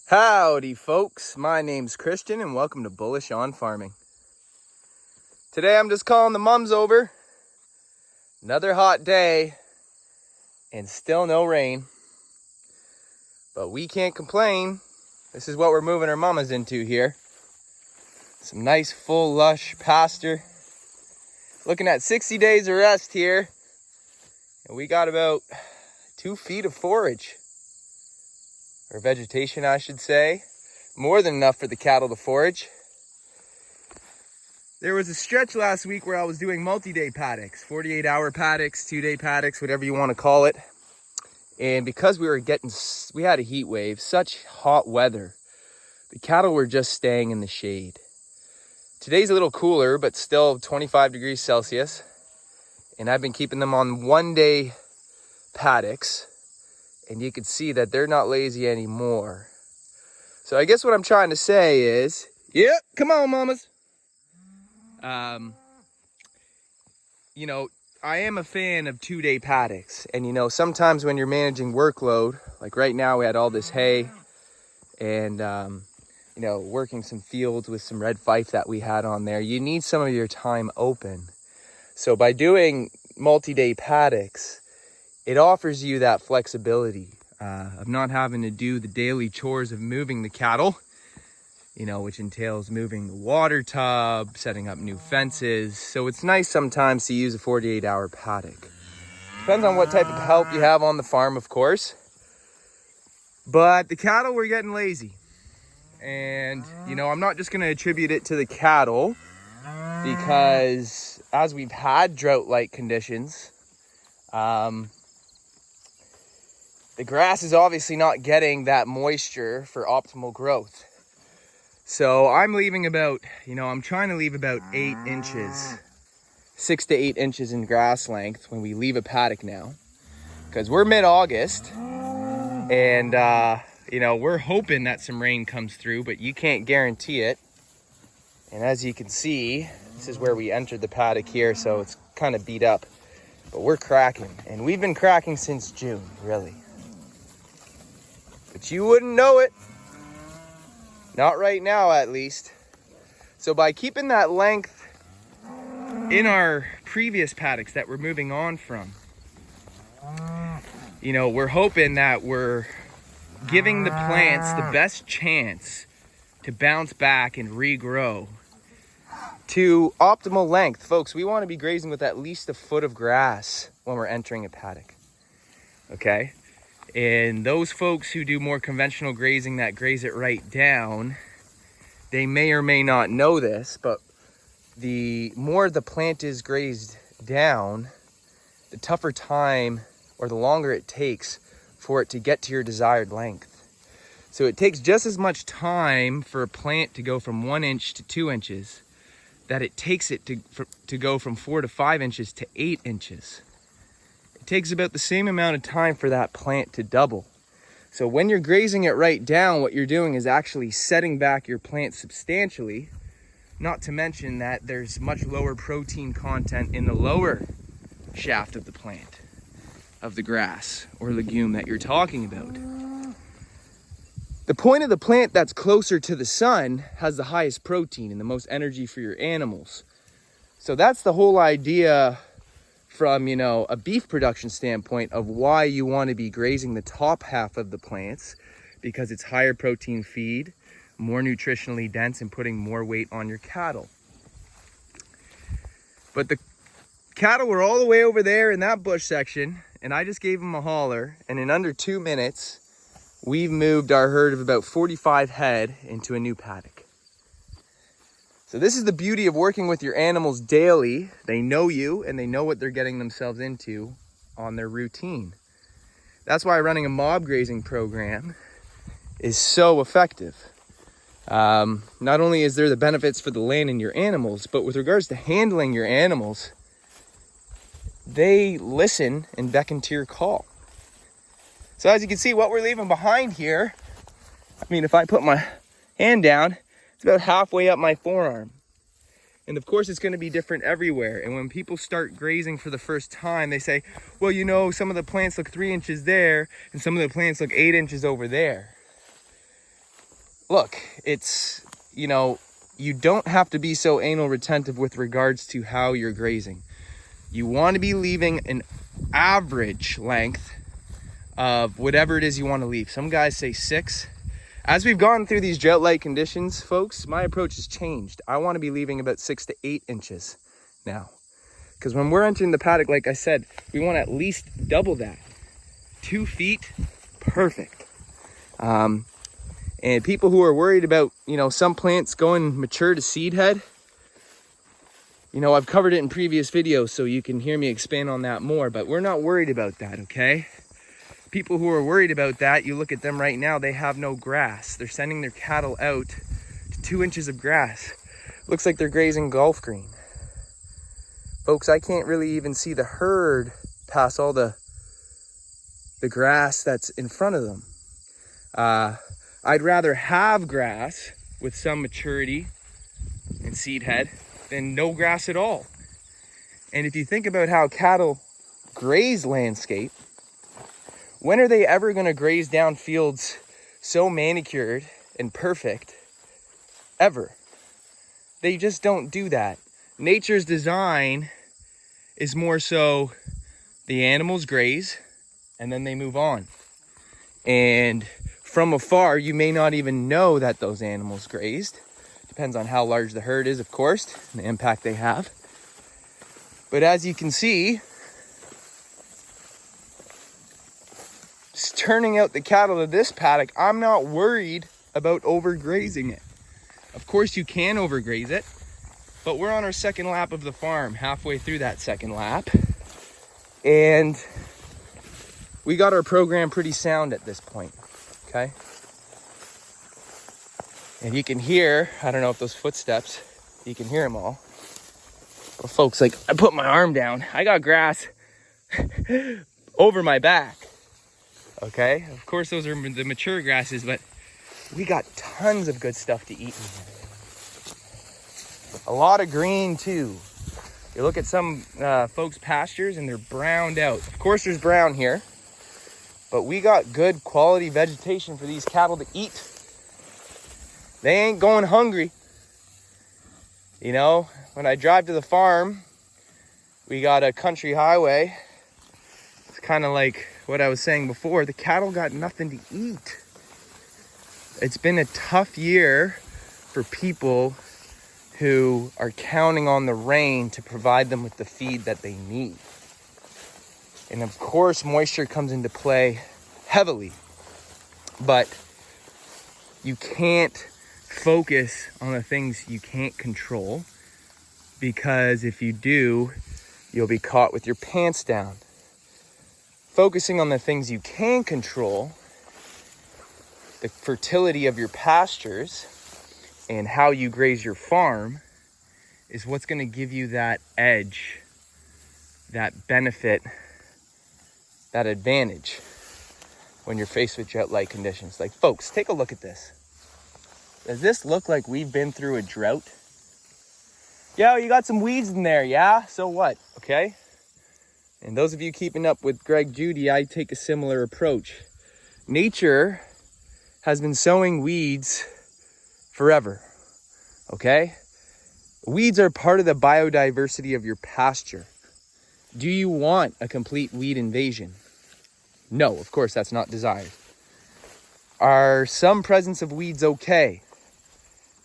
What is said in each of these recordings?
Howdy folks, my name's Christian and welcome to Bullish on Farming. Today I'm just calling the mums over. Another hot day and still no rain. But we can't complain. This is what we're moving our mamas into here. Some nice full lush pasture. Looking at 60 days of rest here. And we got about 2 feet of forage. Or vegetation, I should say. More than enough for the cattle to forage. There was a stretch last week where I was doing multi-day paddocks, 48-hour paddocks, 2-day paddocks, whatever you want to call it. And because we had a heat wave, such hot weather, the cattle were just staying in the shade. Today's a little cooler, but still 25 degrees Celsius. And I've been keeping them on 1-day paddocks. And you can see that they're not lazy anymore. So I guess what I'm trying to say is, yep, come on, mamas. I am a fan of 2-day paddocks. And, sometimes when you're managing workload, like right now we had all this hay and, working some fields with some red fife that we had on there, you need some of your time open. So by doing multi-day paddocks, it offers you that flexibility of not having to do the daily chores of moving the cattle, which entails moving the water tub, setting up new fences. So it's nice sometimes to use a 48-hour paddock. Depends on what type of help you have on the farm, of course. But the cattle were getting lazy. And, I'm not just going to attribute it to the cattle because as we've had drought-like conditions, the grass is obviously not getting that moisture for optimal growth. So I'm leaving about, I'm trying to leave about 8 inches, 6 to 8 inches in grass length when we leave a paddock now. Because we're mid-August and, we're hoping that some rain comes through, but you can't guarantee it. And as you can see, this is where we entered the paddock here, so it's kind of beat up. But we're cracking, and we've been cracking since June, really. But you wouldn't know it. Not right now, at least. So by keeping that length in our previous paddocks that we're moving on from, we're hoping that we're giving the plants the best chance to bounce back and regrow to optimal length. Folks, we want to be grazing with at least a foot of grass when we're entering a paddock. Okay? And those folks who do more conventional grazing that graze it right down, they may or may not know this, but the more the plant is grazed down, the tougher time or the longer it takes for it to get to your desired length. So it takes just as much time for a plant to go from 1 inch to 2 inches that it takes it to go from 4 to 5 inches to 8 inches. It takes about the same amount of time for that plant to double. So when you're grazing it right down, what you're doing is actually setting back your plant substantially, not to mention that there's much lower protein content in the lower shaft of the plant, of the grass or legume that you're talking about. The point of the plant that's closer to the sun has the highest protein and the most energy for your animals. So that's the whole idea from, a beef production standpoint of why you want to be grazing the top half of the plants, because it's higher protein feed, more nutritionally dense, and putting more weight on your cattle. But the cattle were all the way over there in that bush section, and I just gave them a holler, and in under 2 minutes, we've moved our herd of about 45 head into a new paddock. So this is the beauty of working with your animals daily. They know you and they know what they're getting themselves into on their routine. That's why running a mob grazing program is so effective. Not only is there the benefits for the land and your animals, but with regards to handling your animals, they listen and beckon to your call. So as you can see, what we're leaving behind here, if I put my hand down, it's about halfway up my forearm. And of course, it's going to be different everywhere. And when people start grazing for the first time, they say, well, some of the plants look 3 inches there, and some of the plants look 8 inches over there. look, it's, you know, you don't have to be so anal retentive with regards to how you're grazing. You want to be leaving an average length of whatever it is you want to leave. Some guys say 6. As we've gone through these drought-like conditions, folks, my approach has changed. I want to be leaving about 6 to 8 inches now. Because when we're entering the paddock, like I said, we want to at least double that. 2 feet, perfect. And people who are worried about, you know, some plants going mature to seed head, you know, I've covered it in previous videos, so you can hear me expand on that more, but we're not worried about that, okay? People who are worried about that, you look at them right now, they have no grass. They're sending their cattle out to 2 inches of grass. Looks like they're grazing golf green. Folks, I can't really even see the herd past all the grass that's in front of them. I'd rather have grass with some maturity and seed head than no grass at all. And if you think about how cattle graze landscape, when are they ever going to graze down fields so manicured and perfect? Ever. They just don't do that. Nature's design is more so the animals graze and then they move on. And from afar, you may not even know that those animals grazed. Depends on how large the herd is, of course, and the impact they have. But as you can see, just turning out the cattle to this paddock, I'm not worried about overgrazing it. Of course, you can overgraze it, but we're on our second lap of the farm, halfway through that second lap. And we got our program pretty sound at this point, okay? And you can hear, I don't know if those footsteps, you can hear them all. But folks, like, I put my arm down. I got grass over my back, okay? Of course, those are the mature grasses, but we got tons of good stuff to eat in here. A lot of green, too. You look at some folks' pastures, and they're browned out. Of course, there's brown here, but we got good quality vegetation for these cattle to eat. They ain't going hungry. You know, when I drive to the farm, we got a country highway. It's kind of like what I was saying before. The cattle got nothing to eat. It's been a tough year for people who are counting on the rain to provide them with the feed that they need. And of course, moisture comes into play heavily. But you can't focus on the things you can't control, because if you do, you'll be caught with your pants down. Focusing on the things you can control, the fertility of your pastures and how you graze your farm, is what's going to give you that edge, that benefit, that advantage when you're faced with drought-like conditions. Like, folks, take a look at this. Does this look like we've been through a drought? Yo, you got some weeds in there, yeah? So what, okay? And those of you keeping up with Greg Judy, I take a similar approach. Nature has been sowing weeds forever, okay? Weeds are part of the biodiversity of your pasture. Do you want a complete weed invasion? No, of course, that's not desired. Are some presence of weeds okay?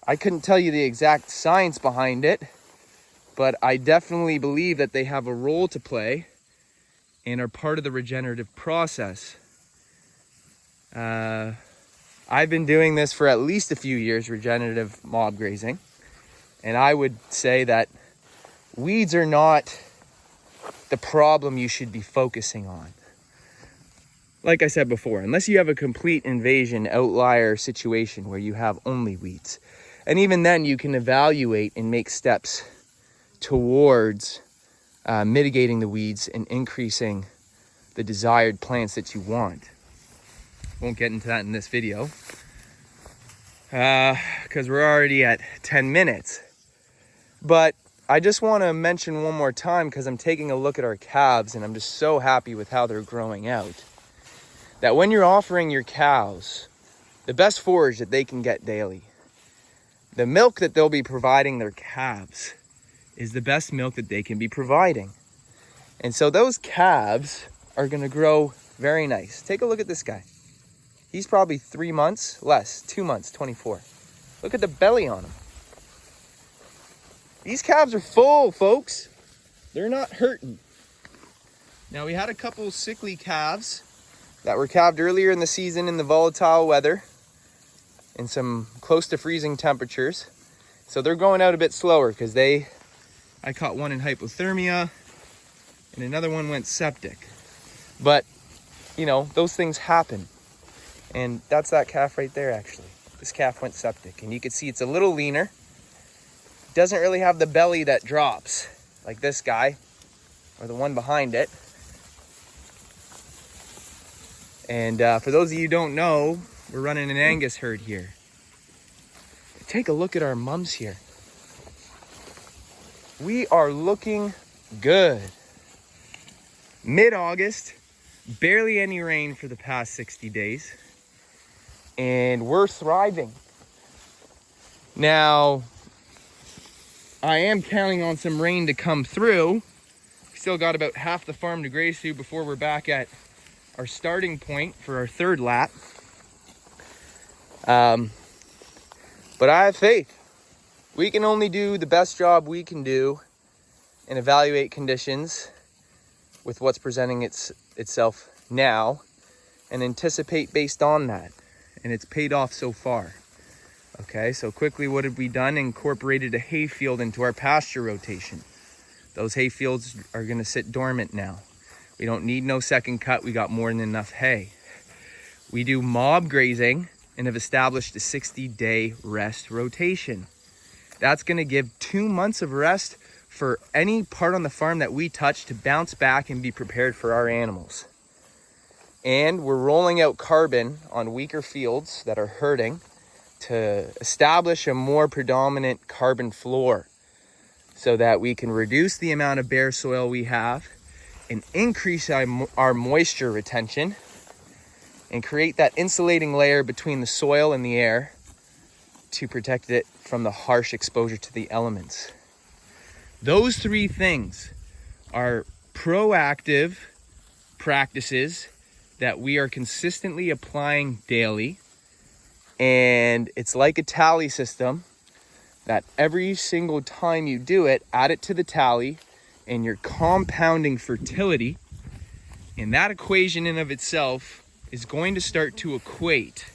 I couldn't tell you the exact science behind it, but I definitely believe that they have a role to play and are part of the regenerative process. I've been doing this for at least a few years, regenerative mob grazing, and I would say that weeds are not the problem you should be focusing on. Like I said before, unless you have a complete invasion outlier situation where you have only weeds. And even then, you can evaluate and make steps towards mitigating the weeds and increasing the desired plants that you want. Won't get into that in this video because we're already at 10 minutes. But I just want to mention one more time, because I'm taking a look at our calves and I'm just so happy with how they're growing out, that when you're offering your cows the best forage that they can get daily. The milk that they'll be providing their calves is the best milk that they can be providing. And so those calves are gonna grow very nice. Take a look at this guy. He's probably 3 months, less, 2 months, 24. Look at the belly on him. These calves are full, folks. They're not hurting. Now, we had a couple sickly calves that were calved earlier in the season in the volatile weather and some close to freezing temperatures. So they're going out a bit slower because I caught one in hypothermia and another one went septic. But, you know, those things happen. And that's that calf right there, actually. This calf went septic. And you can see it's a little leaner. Doesn't really have the belly that drops like this guy or the one behind it. And for those of you who don't know, we're running an Angus herd here. Take a look at our mums here. We are looking good. Mid-August, barely any rain for the past 60 days. And we're thriving. Now, I am counting on some rain to come through. We still got about half the farm to graze through before we're back at our starting point for our third lap. But I have faith. We can only do the best job we can do and evaluate conditions with what's presenting itself now and anticipate based on that. And it's paid off so far. Okay, so quickly, what have we done? Incorporated a hay field into our pasture rotation. Those hay fields are gonna sit dormant now. We don't need no second cut. We got more than enough hay. We do mob grazing and have established a 60-day rest rotation. That's gonna give 2 months of rest for any part on the farm that we touch to bounce back and be prepared for our animals. And we're rolling out carbon on weaker fields that are hurting to establish a more predominant carbon floor so that we can reduce the amount of bare soil we have and increase our moisture retention and create that insulating layer between the soil and the air to protect it from the harsh exposure to the elements. Those three things are proactive practices that we are consistently applying daily. And it's like a tally system that every single time you do it, add it to the tally and you're compounding fertility. And that equation in of itself is going to start to equate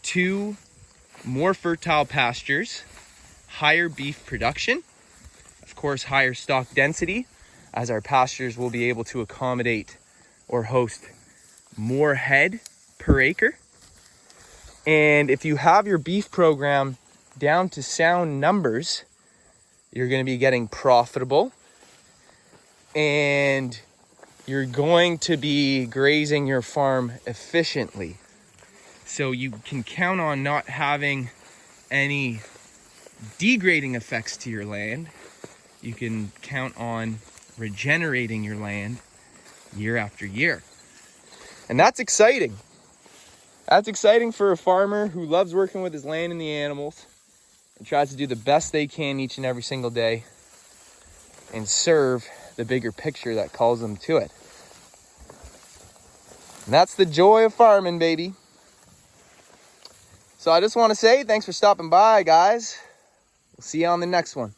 to more fertile pastures, higher beef production, of course, higher stock density, as our pastures will be able to accommodate or host more head per acre. And if you have your beef program down to sound numbers, you're going to be getting profitable and you're going to be grazing your farm efficiently. So you can count on not having any degrading effects to your land. You can count on regenerating your land year after year. And that's exciting. That's exciting for a farmer who loves working with his land and the animals and tries to do the best they can each and every single day and serve the bigger picture that calls them to it. And that's the joy of farming, baby. So I just want to say thanks for stopping by, guys. We'll see you on the next one.